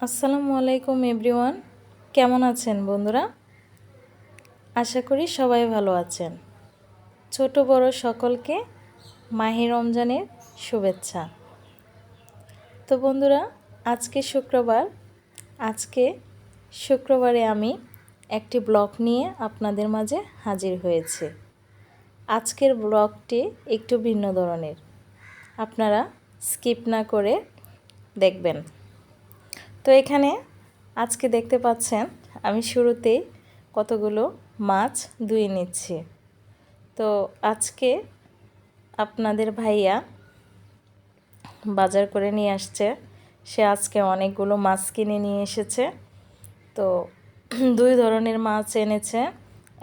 আসসালামু আলাইকুম এভরিওয়ান, কেমন আছেন বন্ধুরা? আশা করি সবাই ভালো আছেন। ছোট বড় সকলকে মাহে রমজানের শুভেচ্ছা। তো বন্ধুরা, আজকে শুক্রবারে আমি একটি ব্লগ নিয়ে আপনাদের মাঝে হাজির হয়েছে। আজকের ব্লগটি একটু ভিন্ন ধরনের, আপনারা স্কিপ না করে দেখবেন। তো এখানে আজকে দেখতে পাচ্ছেন আমি শুরুতেই কতগুলো মাছ ধুয়ে নিচ্ছি। তো আজকে আপনাদের ভাইয়া বাজার করে নিয়ে আসছে। সে আজকে অনেকগুলো মাছ কিনে নিয়ে এসেছে। তো দুই ধরনের মাছ এনেছে,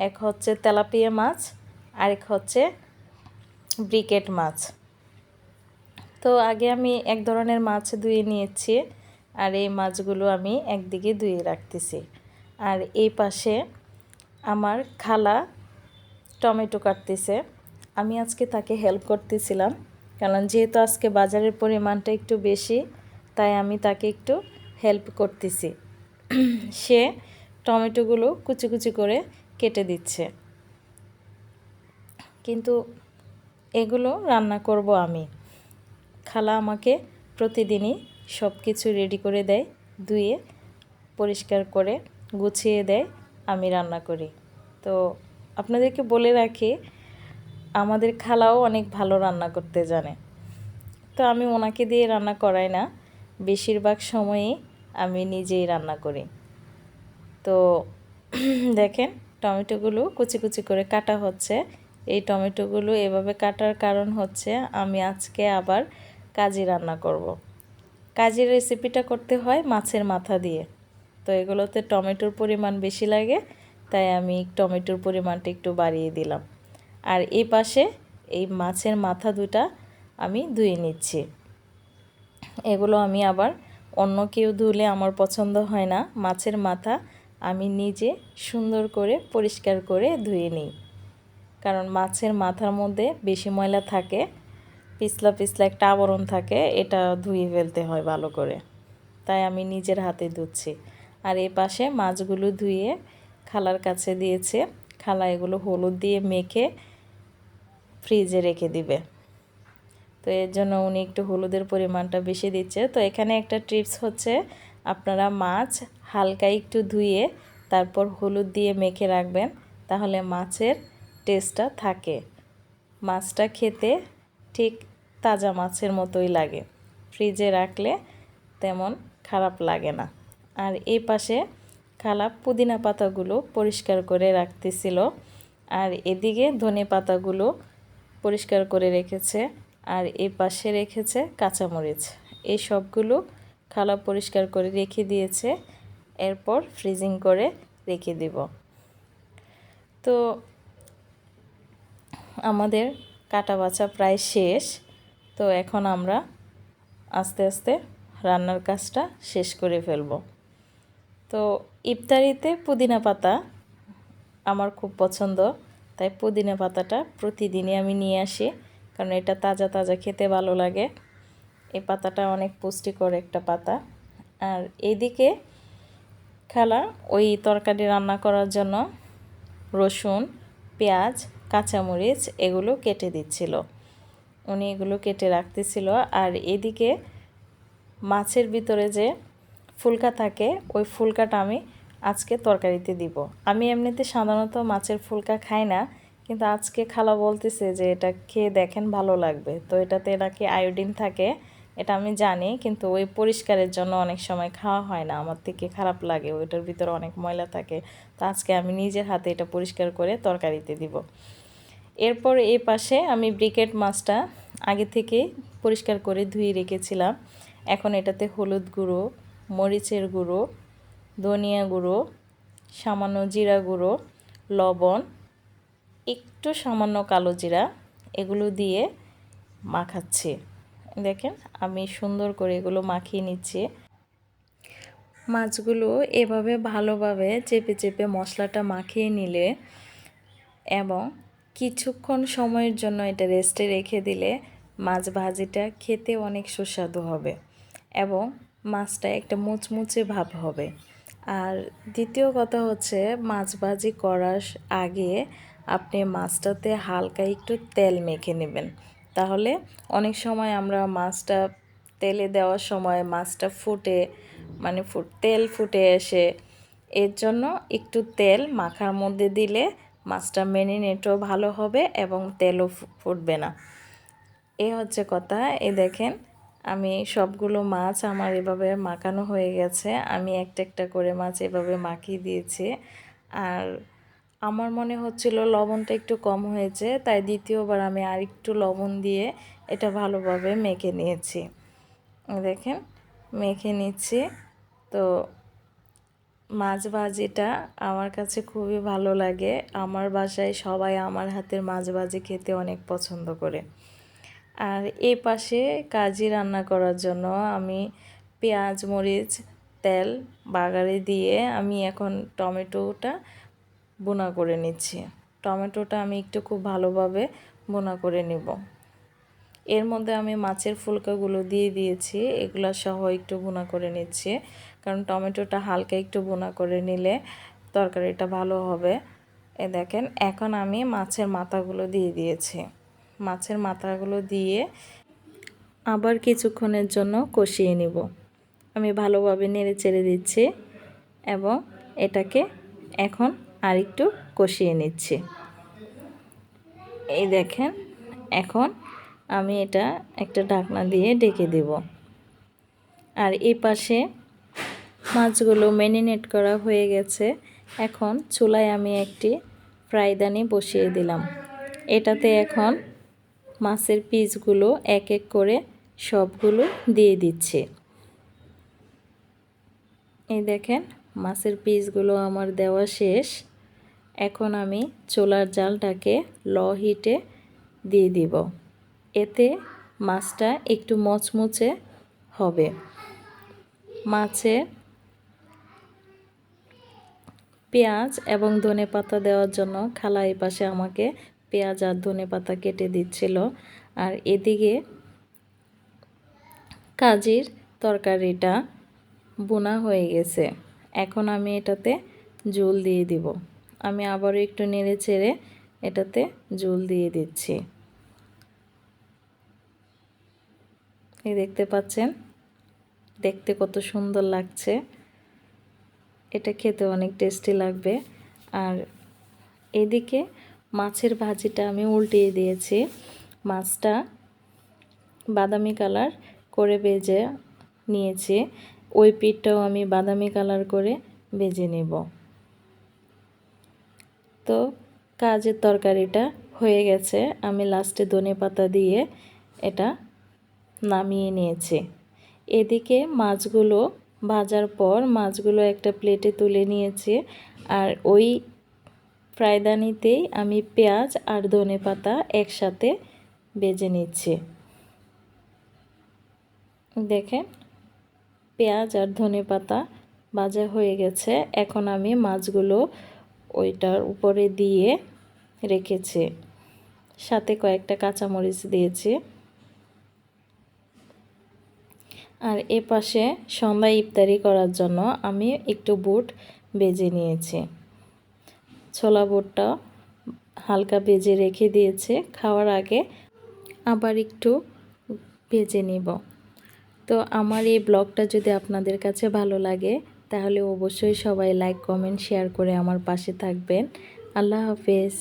এক হচ্ছে তেলাপিয়া মাছ, আরেক হচ্ছে ব্রিকেট মাছ। তো আগে আমি এক ধরনের মাছ ধুয়ে নিয়েছি, আর এই মাছগুলো আমি একদিকে ধুয়ে রাখতেছি। আর এই পাশে আমার খালা টমেটো কাটতেছে। আমি আজকে তাকে হেল্প করতেছিলাম, কারণ যেহেতু আজকে বাজারের পরিমাণটা একটু বেশি, তাই আমি তাকে একটু হেল্প করতেছি। সে টমেটোগুলো কুচি কুচি করে কেটে দিচ্ছে, কিন্তু এগুলো রান্না করব আমি। খালা আমাকে প্রতিদিনই সব কিছু রেডি করে দেয়, ধুয়ে পরিষ্কার করে গুছিয়ে দেয়, আমি রান্না করি। তো আপনাদেরকে বলে রাখি, আমাদের খালাও অনেক ভালো রান্না করতে জানে। তো আমি ওনাকে দিয়ে রান্না করাই না, বেশিরভাগ সময়ই আমি নিজেই রান্না করি। তো দেখেন, টমেটোগুলো কুচি কুচি করে কাটা হচ্ছে। এই টমেটোগুলো এভাবে কাটার কারণ হচ্ছে আমি আজকে আবার কাজি রান্না করব। কাজির রেসিপিটা করতে হয় মাছের মাথা দিয়ে। তো এগুলোতে টমেটোর পরিমাণ বেশি লাগে, তাই আমি টমেটোর পরিমাণটা একটু বাড়িয়ে দিলাম। আর এই পাশে এই মাছের মাথা দুটা আমি ধুয়ে নিচ্ছি। এগুলো আমি আবার অন্য কেউ ধুলে আমার পছন্দ হয় না। মাছের মাথা আমি নিজে সুন্দর করে পরিষ্কার করে ধুয়ে নিই, কারণ মাছের মাথার মধ্যে বেশি ময়লা থাকে, পিছলা পিছলা একটা আবরণ থাকে, এটা ধুয়ে ফেলতে হয় ভালো করে। তাই আমি নিজের হাতে ধুচ্ছি। আর এই পাশে মাছগুলো ধুয়ে খালার কাছে দিয়েছে। খালা এগুলো হলুদ দিয়ে মেখে ফ্রিজে রেখে দিবে। তো এর জন্য উনি একটু হলুদের পরিমাণটা বেশি দিচ্ছে। তো এখানে একটা টিপস হচ্ছে, আপনারা মাছ হালকা একটু ধুয়ে তারপর হলুদ দিয়ে মেখে রাখবেন, তাহলে মাছের টেস্টটা থাকে। মাছটা খেতে ঠিক তাজা মাছের মতোই লাগে, ফ্রিজে রাখলে তেমন খারাপ লাগে না। আর এই পাশে খালা পুদিনা পাতাগুলো পরিষ্কার করে রাখতেছিল, আর এদিকে ধনে পাতাগুলো পরিষ্কার করে রেখেছে, আর এই পাশে রেখেছে কাঁচামরিচ। এই সবগুলো খালা পরিষ্কার করে রেখে দিয়েছে, এরপর ফ্রিজিং করে রেখে দেব। তো আমাদের কাটা বাছা প্রায় শেষ। তো এখন আমরা আস্তে আস্তে রান্নার কাজটা শেষ করে ফেলব। তো ইফতারিতে পুদিনা পাতা আমার খুব পছন্দ, তাই পুদিনা পাতাটা প্রতিদিনই আমি নিয়ে আসি, কারণ এটা তাজা তাজা খেতে ভালো লাগে। এই পাতাটা অনেক পুষ্টিকর একটা পাতা। আর এদিকে খালা ওই তরকারি রান্না করার জন্য রসুন, পেঁয়াজ, কাঁচামরিচ এগুলো কেটে দিচ্ছিল। উনি এগুলো কেটে রাখতেছিল। আর এদিকে মাছের ভিতরে যে ফুলকা থাকে, ওই ফুলকাটা আমি আজকে তরকারিতে দিব। আমি এমনিতে সাধারণত মাছের ফুলকা খাই না, কিন্তু আজকে খালা বলতেছে যে এটা খেয়ে দেখেন ভালো লাগবে। তো এটাতে নাকি আয়োডিন থাকে, এটা আমি জানি, কিন্তু ওই পরিষ্কারের জন্য অনেক সময় খাওয়া হয় না, আমার থেকে খারাপ লাগে, ওইটার ভিতরে অনেক ময়লা থাকে। তো আজকে আমি নিজের হাতে এটা পরিষ্কার করে তরকারিতে দিব। এরপর এই পাশে আমি ব্রিকেট মাছটা আগে থেকে পরিষ্কার করে ধুয়ে রেখেছিলাম। এখন এটাতে হলুদ গুঁড়ো, মরিচের গুঁড়ো, ধনিয়া গুঁড়ো, সামান্য জিরা গুঁড়ো, লবণ, একটু সামান্য কালো জিরা, এগুলো দিয়ে মাখাচ্ছি। দেখেন আমি সুন্দর করে এগুলো মাখিয়ে নিচ্ছি। মাছগুলো এভাবে ভালোভাবে চেপে চেপে মশলাটা মাখিয়ে নিলে এবং কিছুক্ষণ সময়ের জন্য এটা রেস্টে রেখে দিলে মাছ ভাজিটা খেতে অনেক সুস্বাদু হবে। এবং মাছটা একটা মুচমুচে ভাব হবে। আর দ্বিতীয় কথা হচ্ছে মাছ ভাজি করার আগে আপনি মাছটাতে হালকা একটু তেল মেখে নেবেন। তাহলে অনেক সময় আমরা মাছটা তেলে দেওয়ার সময় মাছটা ফুটে মানে তেল ফুটে এসে, এর জন্য একটু তেল মাখার মধ্যে দিলে মাছটা ম্যারিনেটও ভালো হবে এবং তেলও ফুটবে না। এই হচ্ছে কথা। এই দেখেন আমি সবগুলো মাছ আমার এভাবে মাখানো হয়ে গেছে। আমি একটা একটা করে মাছ এভাবে মাখিয়ে দিয়েছি। আর আমার মনে হচ্ছিল লবণটা একটু কম হয়েছে, তাই দ্বিতীয়বার আমি আরেকটু লবণ দিয়ে এটা ভালোভাবে মেখে নিয়েছি। দেখেন মেখে নিচ্ছি। তো মাছ ভাজিটা আমার কাছে খুবই ভালো লাগে। আমার বাসায় সবাই আমার হাতের মাছ ভাজি খেতে অনেক পছন্দ করে। আর এই পাশে কাজি রান্না করার জন্য আমি পেঁয়াজ মরিচ তেল বাগারে দিয়ে আমি এখন টমেটোটা বোনা করে নিচ্ছি। টমেটোটা আমি একটু খুব ভালোভাবে বোনা করে নেব। এর মধ্যে আমি মাছের ফুলকাগুলো দিয়ে দিয়েছি, এগুলো সহ একটু বোনা করে নিচ্ছি, কারণ টমেটোটা হালকা একটু বোনা করে নিলে তরকারিটা ভালো হবে। এ দেখেন এখন আমি মাছের মাথাগুলো দিয়ে দিয়েছি। মাছের মাথাগুলো দিয়ে আবার কিছুক্ষণের জন্য কষিয়ে নিব। আমি ভালোভাবে নেড়ে চেড়ে দিচ্ছি এবং এটাকে এখন আরেকটু কষিয়ে নিচ্ছি। এই দেখেন এখন আমি এটা একটা ঢাকনা দিয়ে ঢেকে দেব। আর এই পাশে মাছগুলো ম্যারিনেট করা হয়ে গেছে। এখন চুলায় আমি একটি ফ্রাইদানি বসিয়ে দিলাম। এটাতে এখন মাছের পিসগুলো এক এক করে সবগুলো দিয়ে দিচ্ছি। এই দেখেন মাছের পিসগুলো আমার দেওয়া শেষ। এখন আমি চুলার জালটাকে লো হিটে দিয়ে দিব। এতে মাছটা একটু মচমচে হবে। মাছে পেঁয়াজ এবং ধনেপাতা দেওয়ার জন্য খালা এই পাশে আমাকে পেঁয়াজ আর ধনেপাতা কেটে দিচ্ছিল। আর এদিকে কাজির তরকারিটা বোনা হয়ে গেছে। এখন আমি এটাতে ঝোল দিয়ে দিব। আমি আবারও একটু নেড়ে চেড়ে এটাতে ঝোল দিয়ে দিচ্ছি। এই দেখতে পাচ্ছেন দেখতে কত সুন্দর লাগছে। এটা খেতে অনেক টেস্টি লাগবে। আর এদিকে মাছের ভাজিটা আমি উল্টিয়ে দিয়েছি। মাছটা বাদামি কালার করে ভেজে নিয়েছি। ওই পিঠটাও আমি বাদামি কালার করে ভেজে নেব। তো কাজের তরকারিটা হয়ে গেছে। আমি লাস্টে ধনেপাতা দিয়ে এটা নামিয়ে নিয়েছি। এদিকে মাছগুলো ভাজার পর মাছগুলো একটা প্লেটে তুলে নিয়েছি। আর ওই ফ্রাইদানিতেই আমি পেঁয়াজ আর ধনেপাতা একসাথে ভেজে নিচ্ছি। দেখেন পেঁয়াজ আর ধনেপাতা ভাজা হয়ে গেছে। এখন আমি মাছগুলো ওইটার উপরে দিয়ে রেখেছি, সাথে কয়েকটা কাঁচামরিচ দিয়েছি। আর এ পাশে সন্ধ্যা ইফতারি করার জন্য আমি একটু বুট ভেজে নিয়েছি। ছোলা বুটটা হালকা ভেজে রেখে দিয়েছে, খাওয়ার আগে আবার একটু ভেজে নিব। তো আমার এই ব্লগটা যদি আপনাদের কাছে ভালো লাগে তাহলে অবশ্যই সবাই লাইক কমেন্ট শেয়ার করে আমার পাশে থাকবেন। আল্লাহ হাফেজ।